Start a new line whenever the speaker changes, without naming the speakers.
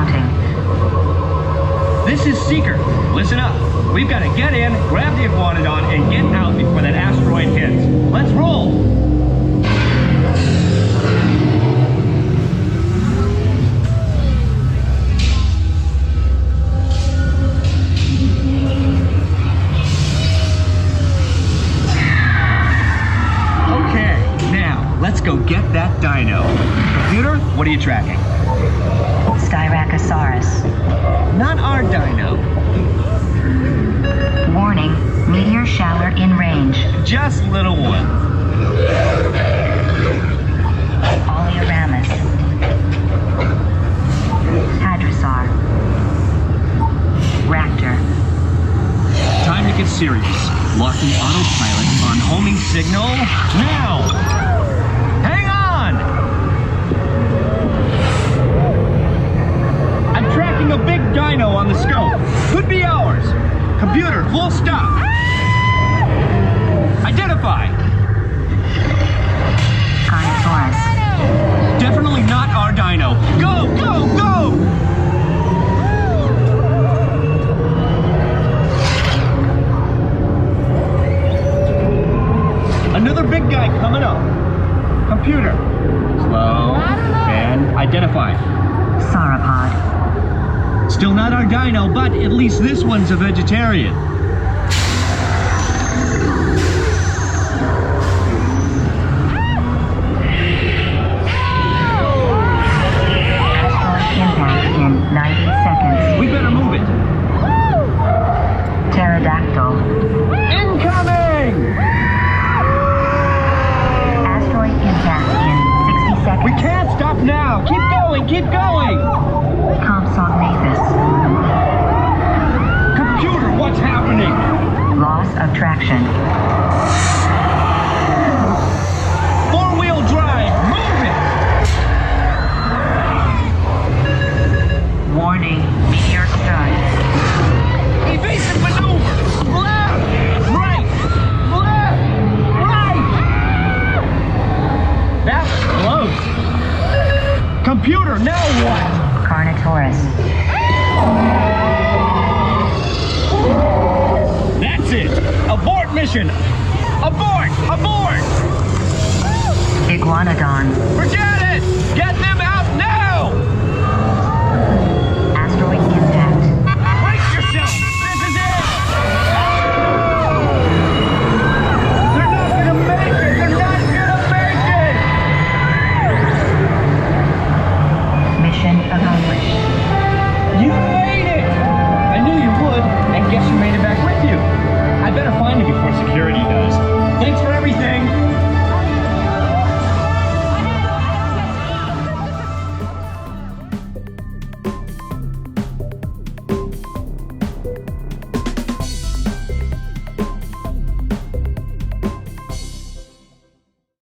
counting.
This is Seeker. Listen up. We've got to get in, grab the iguanodon, and get out before that asteroid hits. Let's roll! Let's go get that dino. Computer, what are you tracking?
Styracosaurus.
Not our dino.
Warning, meteor shower in range.
Just little one.
Oleoramus. Hadrosaur. Raptor.
Time to get serious. Locking autopilot on homing signal now! A big dino on the scope. Could be ours. Computer, full stop. Identify.
Carnotaurus.
Definitely not our dino. Go, go, go! Another big guy coming up. Computer. Slow. And identify.
Sauropod.
Still not our dino, but at least this one's a vegetarian.
Asteroid impact in 90 seconds.
We better move it.
Pterodactyl.
Incoming!
Asteroid impact in 60 seconds.
We can't stop now. Keep going, keep going.
Compsognathus.
Computer, what's happening?
Loss of traction.
Four-wheel drive, move it!
Warning, meteor strike.
Evasive maneuver! Left! Right! Left! Right! That's close. Computer, now what?
Carnotaurus.
That's it! Abort mission! Abort! Abort!